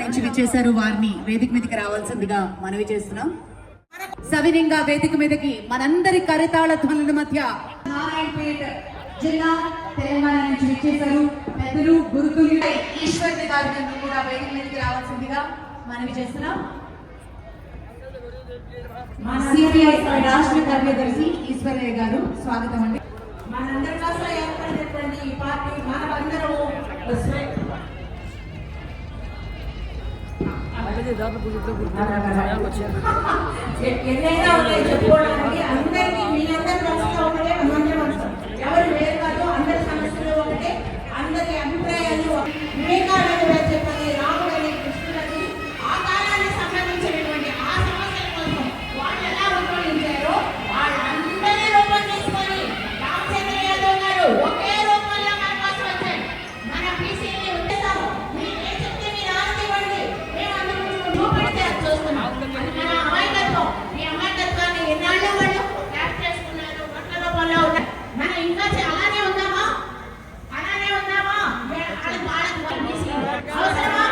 నుంచి విచ్చేశారు, వారిని వేదిక మీదకి రావాల్సిందిగా మనవి చేస్తున్నాం. సవినంగా వేదిక మీదకి మనందరి కరతాళ ధ్వనుల మధ్య నారాయణపేట జిల్లా తెలంగాణ నుంచి విచ్చేశారు పెద్దలు గురుతుల్యులే ఈశ్వర్ని గారిని కూడా వేదిక మీదకి రావాల్సిందిగా మనవి చేస్తున్నాం. సిపిఐ రాష్ట్ర కార్యదర్శి ఈశ్వర్య గారు స్వాగతం అండి. మనందరి కోసం ఏర్పడినటువంటి ఈ పార్టీ మనమందరము ఏదైనా చెప్పుకోవడానికి అందరికీ మీ అందరి మనసులో ఒకటే మంచి మనసు, ఎవరు వేరు కాదు, అందరి సమస్యలు ఒకటే, అందరి అభిప్రాయాలు వివేకానంద చెప్పని రాముడని కృష్ణుడని ఆ కాలానికి సంబంధించినటువంటి ఆ సమస్యల కోసం వాళ్ళు ఎలా ఉద్భవించారో వాళ్ళందరినీ రూపం చేసుకొని రామచంద్ర యాదవ్ గారు ఒకే రూపంలో మన కోసం వచ్చారు. మన బీసీని ఉద్దేశము మీరు ఏ చెప్తే మీరు ఆనందివ్వండి, మేము అందరూ చూపెడితే అది చూస్తున్నాం. అది మన అమాయకత్వం. ఈ అమాయకత్వాన్ని ఎన్నాళ్ళు వాళ్ళు క్యాప్ చేసుకున్నారు, ఒక్క రూపంలో ఉన్నారు. మనం ఇంకా అలానే ఉందామా? అలానే ఉందామా? వాళ్ళకి బీసీ అవసరమా?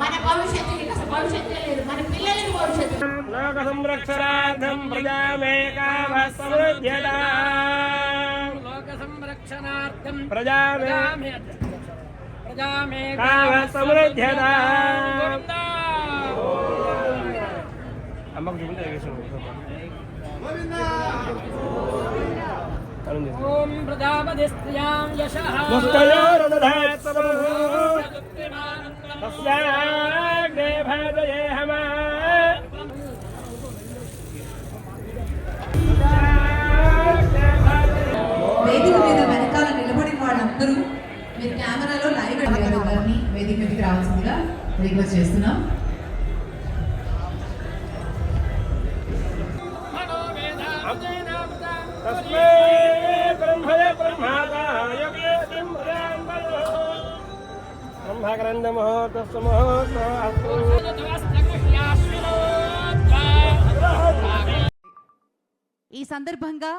మన భవిష్యత్తు భవిష్యత్తు లేదు, మన పిల్లలకి భవిష్యత్తు. లోక సంరక్షణార్థం ప్రజామేకావ సమృద్ధ్యతా, లోక సంరక్షణార్థం ప్రజామేకావ సమృద్ధ్యతా. అమ్మకు ఓం ప్రజాపతిస్త్రియాం యశః ముస్తయోరదధాత్ తస్యాగ్నే భాజయేహమా. వేదిక మీద వెనకాల నిలబడిన వాళ్ళందరూ మీరు కెమెరాలో లైవ్ గారిని వేదిక మీదకి రావాల్సిందిగా రిక్వెస్ట్ చేస్తున్నాం. తస్మై బ్రహ్మయ బ్రహ్మాదా యోగేతిం ప్రజాంబరో బ్రహ్మగ్రంథ మహోత్సవ మహోత్సవ. ఈ సందర్భంగా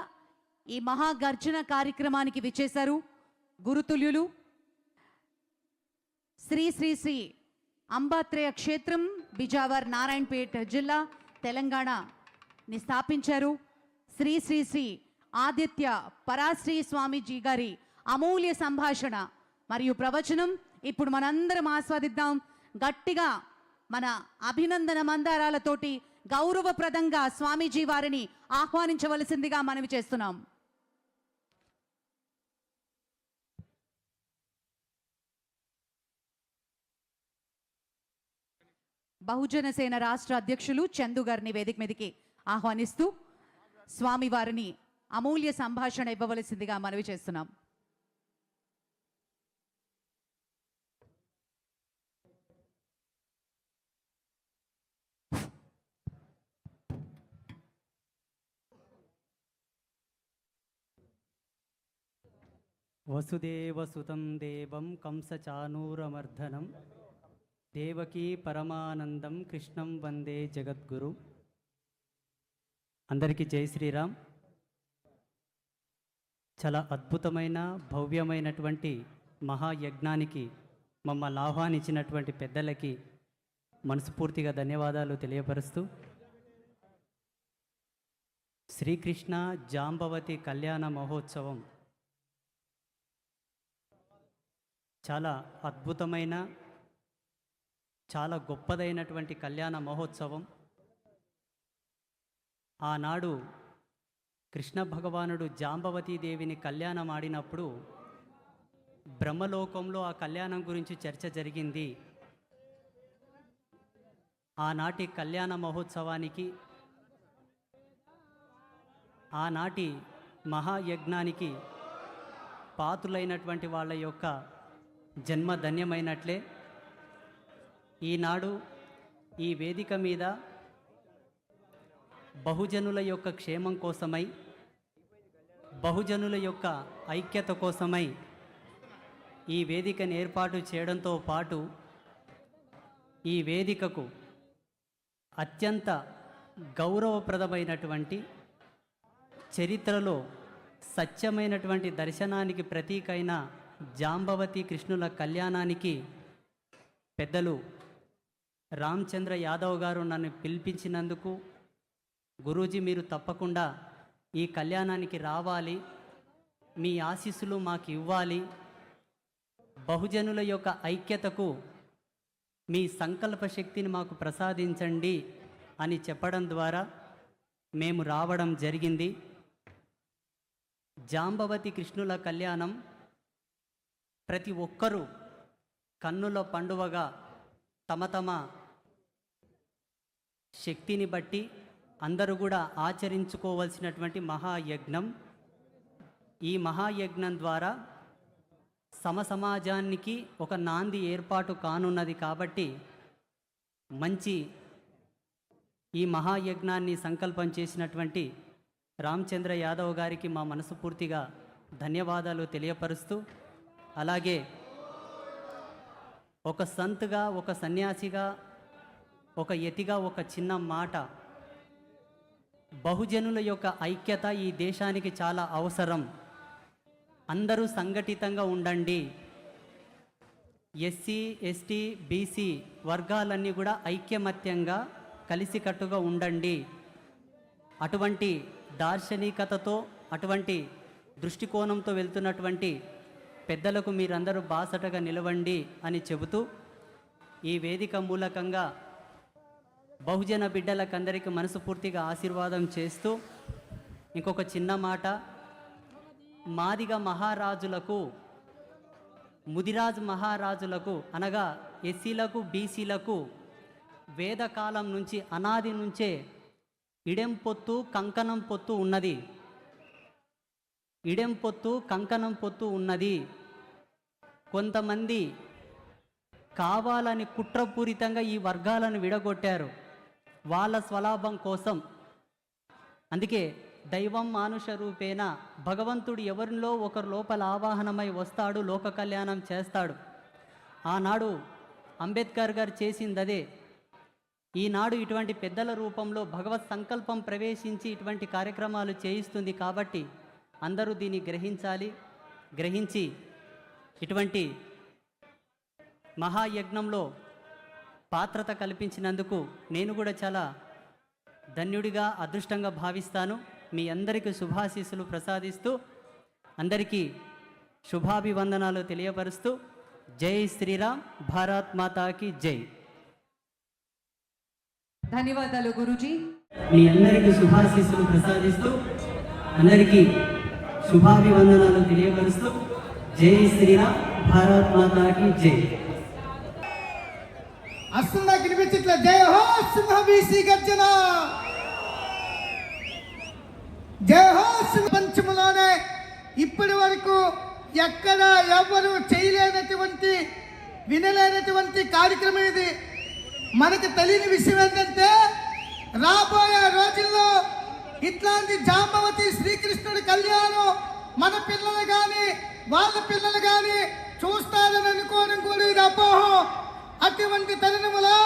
ఈ మహాగర్జన కార్యక్రమానికి విచ్చేశారు గురుతుల్యులు శ్రీ శ్రీ శ్రీ అంబాత్రేయ క్షేత్రం బిజావర్ నారాయణపేట జిల్లా తెలంగాణని స్థాపించారు. శ్రీ శ్రీ శ్రీ ఆదిత్య పరాశ్రీ స్వామీజీ గారి అమూల్య సంభాషణ మరియు ప్రవచనం ఇప్పుడు మనందరం ఆస్వాదిద్దాం. గట్టిగా మన అభినందన మందారాలతోటి గౌరవప్రదంగా స్వామీజీ వారిని ఆహ్వానించవలసిందిగా మనవి చేస్తున్నాం. బహుజన సేన రాష్ట్ర అధ్యక్షులు చందు గారిని వేదిక మీదకి ఆహ్వానిస్తూ స్వామి వారిని అమూల్య సంభాషణ ఇవ్వవలసిందిగా మనవి చేస్తున్నాం. వసుదేవసుతం దేవం కంసచానూరమర్దనం దేవకీ పరమానందం కృష్ణం వందే జగద్గురు. అందరికీ జై శ్రీరామ్. చాలా అద్భుతమైన భవ్యమైనటువంటి మహాయజ్ఞానికి మమ్మల్ని ఆహ్వానించినటువంటి పెద్దలకి మనస్ఫూర్తిగా ధన్యవాదాలు తెలియపరుస్తూ, శ్రీకృష్ణ జాంబవతి కళ్యాణ మహోత్సవం చాలా అద్భుతమైన చాలా గొప్పదైనటువంటి కళ్యాణ మహోత్సవం. ఆనాడు కృష్ణ భగవానుడు జాంబవతీదేవిని కళ్యాణం ఆడినప్పుడు బ్రహ్మలోకంలో ఆ కళ్యాణం గురించి చర్చ జరిగింది. ఆనాటి కళ్యాణ మహోత్సవానికి, ఆనాటి మహాయజ్ఞానికి పాత్రులైనటువంటి వాళ్ళ యొక్క జన్మ ధన్యమైనట్లే ఈనాడు ఈ వేదిక మీద బహుజనుల యొక్క క్షేమం కోసమై, బహుజనుల యొక్క ఐక్యత కోసమై ఈ వేదికను ఏర్పాటు చేయడంతో పాటు ఈ వేదికకు అత్యంత గౌరవప్రదమైనటువంటి, చరిత్రలో సత్యమైనటువంటి దర్శనానికి ప్రతీకైన జాంబవతి కృష్ణుల కళ్యాణానికి పెద్దలు రామచంద్ర యాదవ్ గారు నన్ను పిలిపించినందుకు, గురూజీ మీరు తప్పకుండా ఈ కళ్యాణానికి రావాలి, మీ ఆశీస్సులు మాకు ఇవ్వాలి, బహుజనుల యొక్క ఐక్యతకు మీ సంకల్ప శక్తిని మాకు ప్రసాదించండి అని చెప్పడం ద్వారా మేము రావడం జరిగింది. జాంబవతి కృష్ణుల కళ్యాణం ప్రతి ఒక్కరూ కన్నుల పండువగా తమ తమ శక్తిని బట్టి అందరూ కూడా ఆచరించుకోవాల్సినటువంటి మహాయజ్ఞం. ఈ మహాయజ్ఞం ద్వారా సమసమాజానికి ఒక నాంది ఏర్పాటు కానున్నది కాబట్టి మంచి ఈ మహాయజ్ఞాన్ని సంకల్పం చేసినటువంటి రామచంద్ర యాదవ్ గారికి మా మనస్ఫూర్తిగా ధన్యవాదాలు తెలియపరుస్తూ, అలాగే ఒక సంత్గా, ఒక సన్యాసిగా, ఒక యతిగా ఒక చిన్న మాట, బహుజనుల యొక్క ఐక్యత ఈ దేశానికి చాలా అవసరం. అందరూ సంఘటితంగా ఉండండి. ఎస్సీ, ఎస్టీ, బీసీ వర్గాలన్నీ కూడా ఐక్యమత్యంగా కలిసికట్టుగా ఉండండి. అటువంటి దార్శనికతతో, అటువంటి దృష్టికోణంతో వెళ్తున్నటువంటి పెద్దలకు మీరందరూ బాసటగా నిలవండి అని చెబుతూ, ఈ వేదిక మూలకంగా బహుజన బిడ్డలకందరికీ మనస్ఫూర్తిగా ఆశీర్వాదం చేస్తూ, ఇంకొక చిన్న మాట, మాదిగ మహారాజులకు, ముదిరాజు మహారాజులకు అనగా ఎస్సీలకు, బీసీలకు వేదకాలం నుంచి, అనాది నుంచే ఇడెం పొత్తు, కంకణం పొత్తు ఉన్నది. ఇడెం పొత్తు, కంకణం పొత్తు ఉన్నది. కొంతమంది కావాలని కుట్రపూరితంగా ఈ వర్గాలను విడగొట్టారు వాళ్ళ స్వలాభం కోసం. అందుకే దైవం మానుష రూపేణ, భగవంతుడు ఎవరిలో ఒకరు లోపల ఆవాహనమై వస్తాడు, లోక కళ్యాణం చేస్తాడు. ఆనాడు అంబేద్కర్ గారు చేసింది అదే. ఈనాడు ఇటువంటి పెద్దల రూపంలో భగవత్ సంకల్పం ప్రవేశించి ఇటువంటి కార్యక్రమాలు చేయిస్తుంది కాబట్టి అందరూ దీన్ని గ్రహించాలి. గ్రహించి ఇటువంటి మహాయజ్ఞంలో పాత్రత కల్పించినందుకు నేను కూడా చాలా ధన్యుడిగా, అదృష్టంగా భావిస్తాను. మీ అందరికీ శుభాశీస్సులు ప్రసాదిస్తూ, అందరికీ శుభాభివందనాలు తెలియపరుస్తూ, జై శ్రీరామ్, భారత్ మాతాకి జై. ధన్యవాదాలు గురూజీ. మీ అందరికీ శుభాశీస్సులు ప్రసాదిస్తూ, అందరికీ శుభాభివందనాలు తెలియపరుస్తూ, జై శ్రీరామ్, భారత్ మాతాకి జై. వస్తుందా కనిపించట్లే? జై హో సింహ బీసీ గర్జన, జై హో సింహ. పంచములోనే ఇప్పటి వరకు ఎక్కడ ఎవరు చేయలేనటువంటి, వినలేనటువంటి కార్యక్రమం ఇది. మనకు తెలియని విషయం ఏంటంటే, రాబోయే రోజుల్లో ఇట్లాంటి జాంబవతి శ్రీకృష్ణుడి కళ్యాణం మన పిల్లలు కానీ వాళ్ళ పిల్లలు కానీ చూస్తారని అనుకోవడం కూడా ఇది అపోహం. అటువంటి తరుణములో